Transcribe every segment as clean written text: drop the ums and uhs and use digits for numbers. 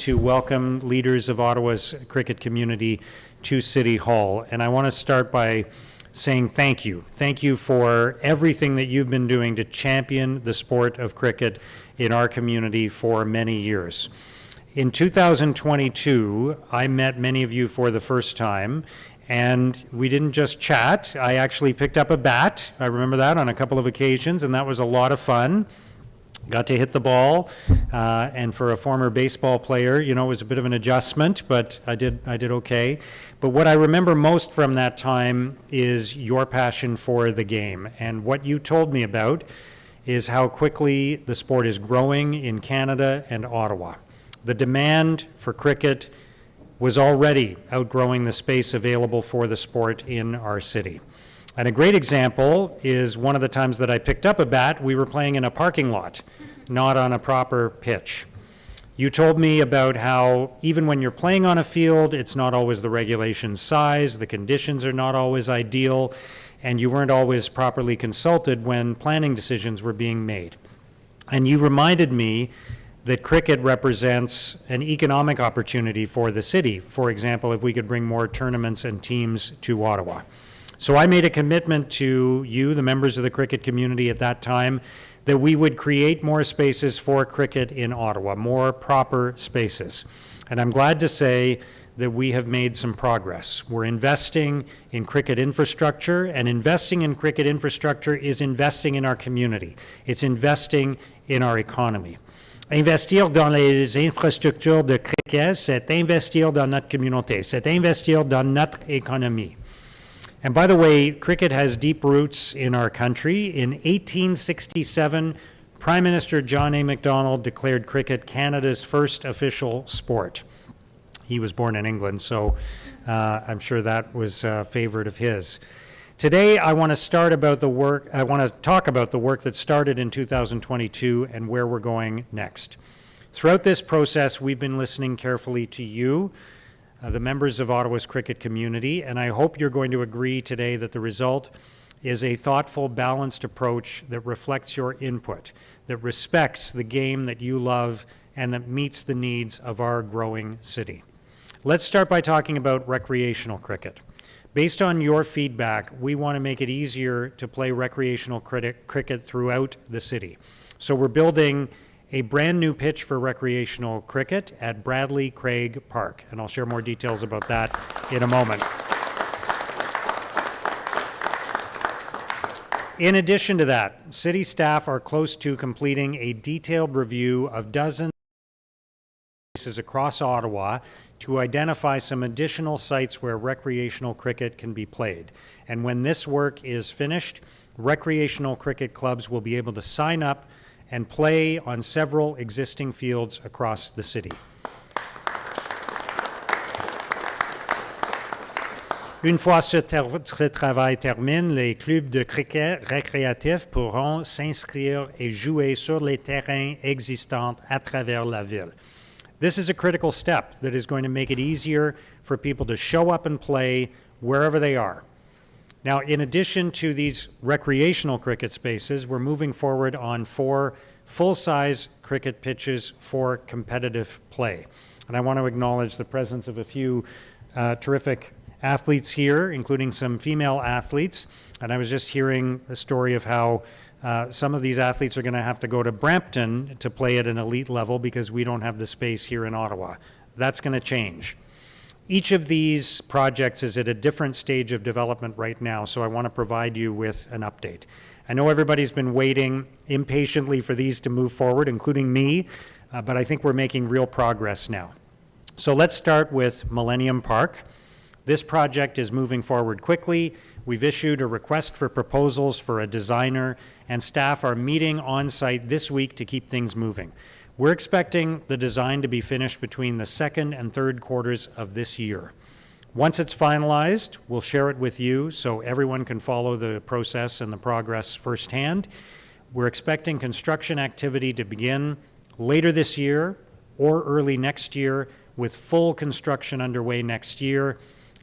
to welcome leaders of Ottawa's cricket community to City Hall. And I want to start by saying thank you. Thank you for everything that you've been doing to champion the sport of cricket in our community for many years. In 2022, I met many of you for the first time, and we didn't just chat. I actually picked up a bat. I remember that on a couple of occasions, and that was a lot of fun. Got to hit the ball, and for a former baseball player, you know, it was a bit of an adjustment, but I did okay. But what I remember most from that time is your passion for the game. And what you told me about is how quickly the sport is growing in Canada and Ottawa. The demand for cricket was already outgrowing the space available for the sport in our city. And a great example is one of the times that I picked up a bat, we were playing in a parking lot, not on a proper pitch. You told me about how even when you're playing on a field, it's not always the regulation size, the conditions are not always ideal, and you weren't always properly consulted when planning decisions were being made. And you reminded me that cricket represents an economic opportunity for the city. For example, if we could bring more tournaments and teams to Ottawa. So I made a commitment to you, the members of the cricket community at that time, that we would create more spaces for cricket in Ottawa, more proper spaces. And I'm glad to say that we have made some progress. We're investing in cricket infrastructure, and investing in cricket infrastructure is investing in our community. It's investing in our economy. Investir dans les infrastructures de cricket, c'est investir dans notre communauté, c'est investir dans notre économie. And by the way, cricket has deep roots in our country. In 1867, Prime Minister John A. Macdonald declared cricket Canada's first official sport. He was born in England, so I'm sure that was a favorite of his. Today, I want to talk about the work that started in 2022 and where we're going next. Throughout this process, we've been listening carefully to you, the members of Ottawa's cricket community, and I hope you're going to agree today that the result is a thoughtful, balanced approach that reflects your input, that respects the game that you love, and that meets the needs of our growing city. Let's start by talking about recreational cricket. Based on your feedback, we want to make it easier to play recreational cricket throughout the city. So we're building a brand new pitch for recreational cricket at Bradley Craig Park, and I'll share more details about that in a moment. In addition to that, city staff are close to completing a detailed review of dozens of places across Ottawa to identify some additional sites where recreational cricket can be played. And when this work is finished, recreational cricket clubs will be able to sign up and play on several existing fields across the city. Une fois ce travail termine, les clubs de cricket récréatifs pourront s'inscrire et jouer sur les terrains existants à travers la ville. This is a critical step that is going to make it easier for people to show up and play wherever they are. Now, in addition to these recreational cricket spaces, we're moving forward on 4 full-size cricket pitches for competitive play. And I want to acknowledge the presence of a few terrific athletes here, including some female athletes. And I was just hearing a story of how some of these athletes are going to have to go to Brampton to play at an elite level because we don't have the space here in Ottawa. That's going to change. Each of these projects is at a different stage of development right now, so I want to provide you with an update. I know everybody's been waiting impatiently for these to move forward, including me, but I think we're making real progress now. So let's start with Millennium Park. This project is moving forward quickly. We've issued a request for proposals for a designer, and staff are meeting on site this week to keep things moving. We're expecting the design to be finished between the second and third quarters of this year. Once it's finalized, we'll share it with you so everyone can follow the process and the progress firsthand. We're expecting construction activity to begin later this year or early next year, with full construction underway next year,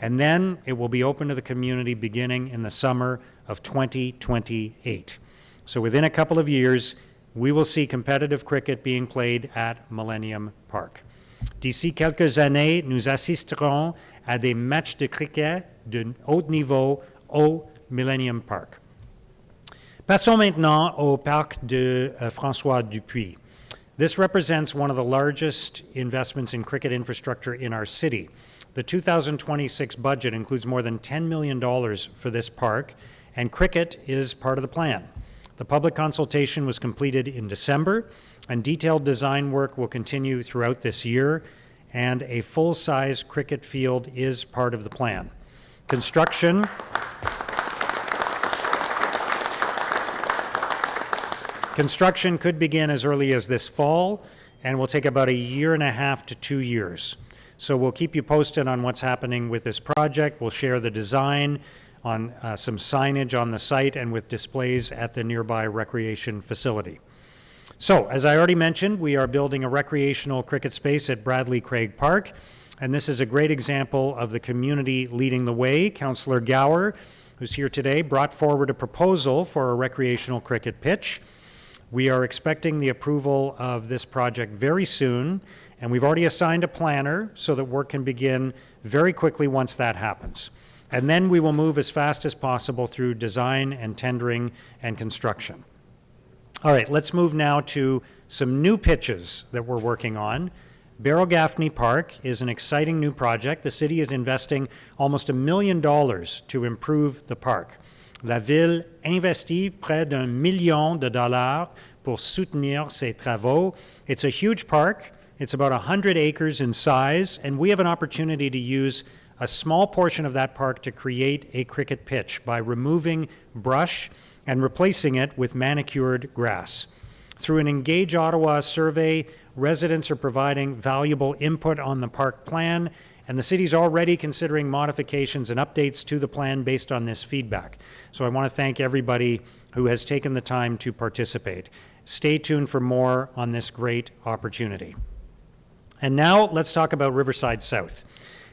and then it will be open to the community beginning in the summer of 2028. So within a couple of years, we will see competitive cricket being played at Millennium Park. D'ici quelques années, nous assisterons à des matchs de cricket de haut niveau au Millennium Park. Passons maintenant au parc de François Dupuis. This represents one of the largest investments in cricket infrastructure in our city. The 2026 budget includes more than $10 million for this park, and cricket is part of the plan. The public consultation was completed in December, and detailed design work will continue throughout this year, and a full-size cricket field is part of the plan. Construction could begin as early as this fall and will take about 1.5 to 2 years. So we'll keep you posted on what's happening with this project. We'll share the design on some signage on the site and with displays at the nearby recreation facility. So, as I already mentioned, we are building a recreational cricket space at Bradley Craig Park, and this is a great example of the community leading the way. Councillor Gower, who's here today, brought forward a proposal for a recreational cricket pitch. We are expecting the approval of this project very soon, and we've already assigned a planner so that work can begin very quickly once that happens. And then we will move as fast as possible through design and tendering and construction. All right, let's move now to some new pitches that we're working on. Barrow Gaffney Park is an exciting new project. The city is investing almost $1 million to improve the park. La ville investit près d'1 million de dollars pour soutenir ces travaux. It's a huge park. It's about 100 acres in size, and we have an opportunity to use a small portion of that park to create a cricket pitch by removing brush and replacing it with manicured grass. Through an Engage Ottawa survey, residents are providing valuable input on the park plan, and the city's already considering modifications and updates to the plan based on this feedback. So I want to thank everybody who has taken the time to participate. Stay tuned for more on this great opportunity. And now let's talk about Riverside South.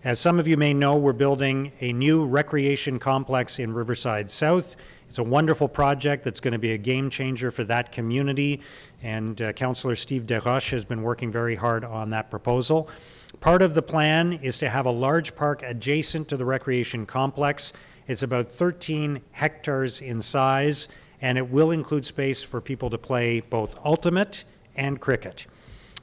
As some of you may know, we're building a new recreation complex in Riverside South. It's a wonderful project that's going to be a game changer for that community, and Councillor Steve Desroches has been working very hard on that proposal. Part of the plan is to have a large park adjacent to the recreation complex. It's about 13 hectares in size, and it will include space for people to play both ultimate and cricket.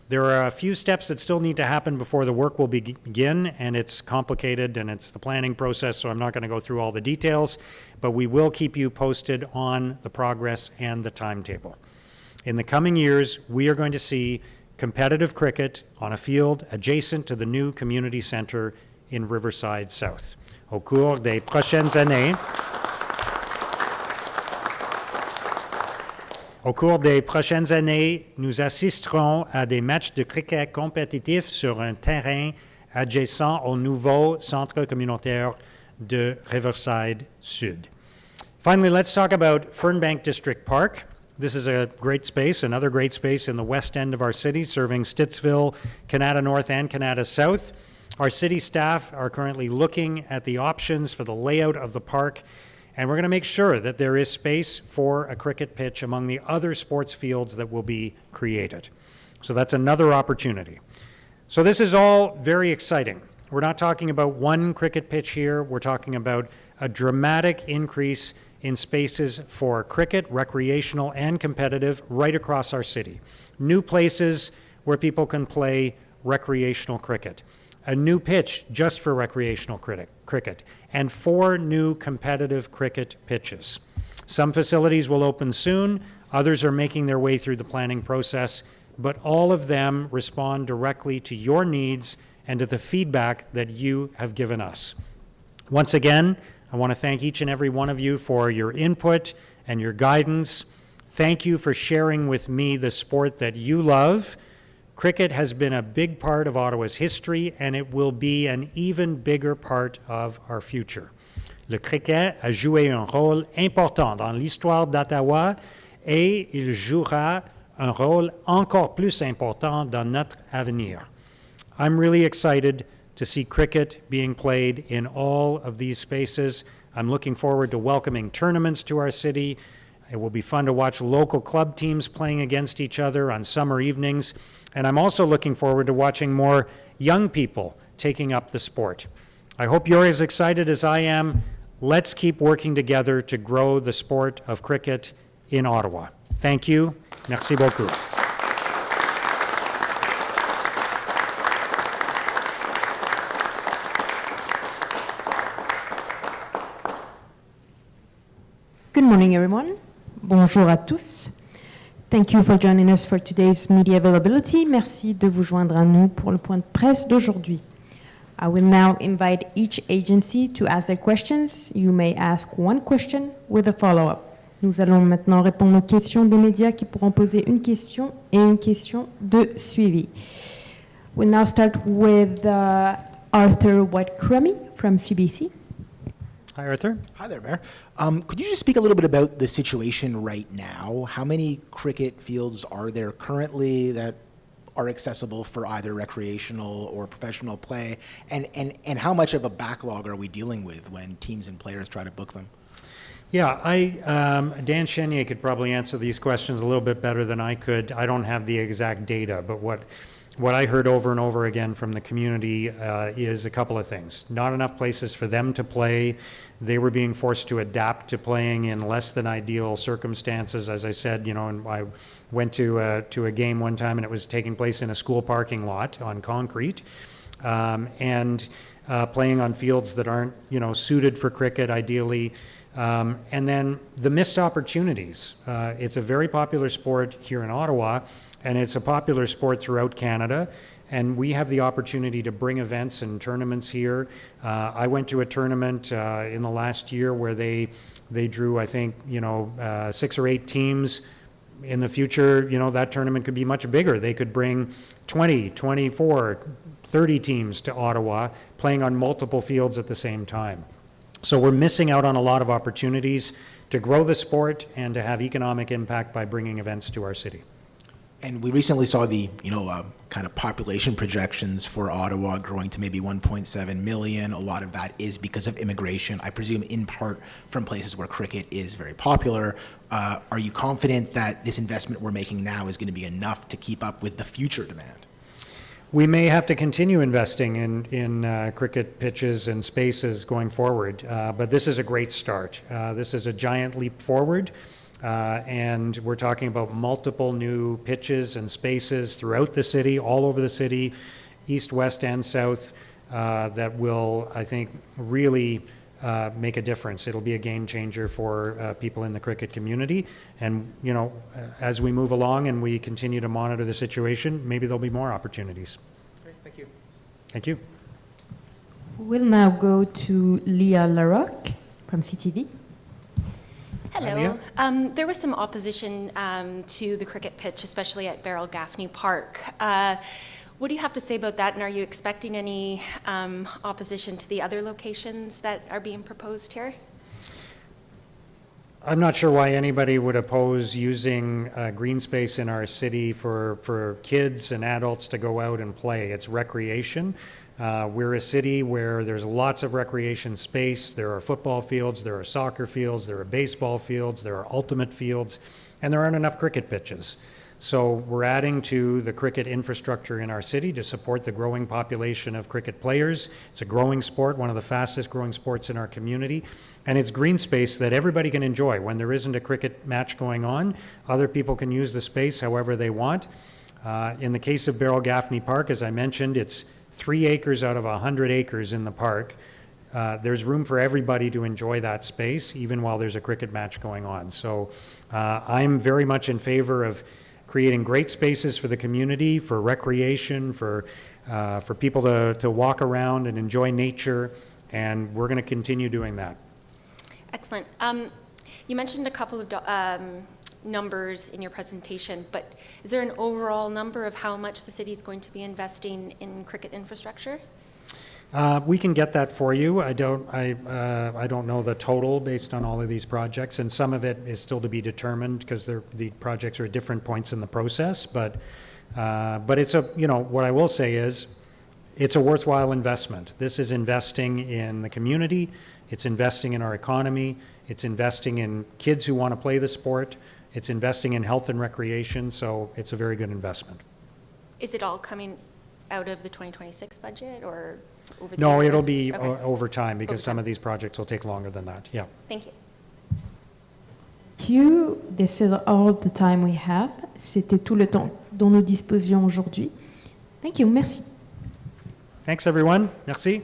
There are a few steps that still need to happen before the work will begin, and it's complicated and it's the planning process, so I'm not going to go through all the details, but we will keep you posted on the progress and the timetable. In the coming years, we are going to see competitive cricket on a field adjacent to the new community center in Riverside South. Au cours des prochaines années, nous assisterons à des matchs de cricket compétitifs sur un terrain adjacent au nouveau centre communautaire de Riverside Sud. Finally, let's talk about Fernbank District Park. This is a great space, another great space in the west end of our city, serving Stittsville, Canada North, and Canada South. Our city staff are currently looking at the options for the layout of the park, and we're going to make sure that there is space for a cricket pitch among the other sports fields that will be created. So that's another opportunity. So this is all very exciting. We're not talking about one cricket pitch here. We're talking about a dramatic increase in spaces for cricket, recreational and competitive, right across our city. New places where people can play recreational cricket. A new pitch just for recreational cricket, and 4 new competitive cricket pitches. Some facilities will open soon, others are making their way through the planning process, but all of them respond directly to your needs and to the feedback that you have given us. Once again, I want to thank each and every one of you for your input and your guidance. Thank you for sharing with me the sport that you love. Cricket has been a big part of Ottawa's history, and it will be an even bigger part of our future. Le cricket a joué un rôle important dans l'histoire d'Ottawa, et il jouera un rôle encore plus important dans notre avenir. I'm really excited to see cricket being played in all of these spaces. I'm looking forward to welcoming tournaments to our city It will be fun to watch local club teams playing against each other on summer evenings. And I'm also looking forward to watching more young people taking up the sport. I hope you're as excited as I am. Let's keep working together to grow the sport of cricket in Ottawa. Thank you. Merci beaucoup. Good morning, everyone. Bonjour à tous. Thank you for joining us for today's media availability. Merci de vous joindre à nous pour le point de presse d'aujourd'hui. I will now invite each agency to ask their questions. You may ask one question with a follow-up. Nous allons maintenant répondre aux questions des médias qui pourront poser une question et une question de suivi. We'll now start with Arthur White-Crummy from CBC. Hi, Arthur. Hi there, Mayor. Could you just speak a little bit about the situation right now? How many cricket fields are there currently that are accessible for either recreational or professional play? And how much of a backlog are we dealing with when teams and players try to book them? Yeah, Dan Chenier could probably answer these questions a little bit better than I could. I don't have the exact data, but what I heard over and over again from the community is a couple of things. Not enough places for them to play. They were being forced to adapt to playing in less than ideal circumstances. As I said, and I went to a game one time and it was taking place in a school parking lot on concrete, and playing on fields that aren't, suited for cricket ideally. And then the missed opportunities. It's a very popular sport here in Ottawa, and it's a popular sport throughout Canada, and we have the opportunity to bring events and tournaments here. I went to a tournament in the last year where they drew, I think, 6 or 8 teams. In the future, that tournament could be much bigger. They could bring 20, 24, 30 teams to Ottawa playing on multiple fields at the same time. So we're missing out on a lot of opportunities to grow the sport and to have economic impact by bringing events to our city. And we recently saw the, kind of population projections for Ottawa growing to maybe 1.7 million. A lot of that is because of immigration, I presume in part from places where cricket is very popular. Are you confident that this investment we're making now is going to be enough to keep up with the future demand? We may have to continue investing in cricket pitches and spaces going forward, but this is a great start. This is a giant leap forward. And we're talking about multiple new pitches and spaces throughout the city, all over the city, east, west, and south, that will, I think, really make a difference. It'll be a game changer for people in the cricket community. And, as we move along and we continue to monitor the situation, maybe there'll be more opportunities. Great, thank you. Thank you. We'll now go to Leah Larocque from CTV. Hello. There was some opposition to the cricket pitch, especially at Beryl Gaffney Park. What do you have to say about that, and are you expecting any opposition to the other locations that are being proposed here? I'm not sure why anybody would oppose using green space in our city for kids and adults to go out and play. It's recreation. We're a city where there's lots of recreation space. There are football fields, there are soccer fields, there are baseball fields, there are ultimate fields, and there aren't enough cricket pitches. So we're adding to the cricket infrastructure in our city to support the growing population of cricket players. It's a growing sport, one of the fastest growing sports in our community, and it's green space that everybody can enjoy. When there isn't a cricket match going on, other people can use the space however they want. In the case of Beryl Gaffney Park, as I mentioned, it's 3 acres out of 100 acres in the park. There's room for everybody to enjoy that space, even while there's a cricket match going on. So I'm very much in favor of creating great spaces for the community, for recreation, for people to walk around and enjoy nature, and we're going to continue doing that. Excellent. You mentioned a couple of numbers in your presentation, but is there an overall number of how much the city is going to be investing in cricket infrastructure? We can get that for you. I don't know the total based on all of these projects, and some of it is still to be determined because the projects are at different points in the process. But it's what I will say is, it's a worthwhile investment. This is investing in the community. It's investing in our economy. It's investing in kids who want to play the sport. It's investing in health and recreation, so it's a very good investment. Is it all coming out of the 2026 budget or over the No, year? it'll be Okay. over time, because Over some time. of these projects will take longer than that, yeah. Thank you. Thank you. This is all the time we have. C'était tout le temps dont nous disposions aujourd'hui. Thank you. Merci. Thanks, everyone. Merci.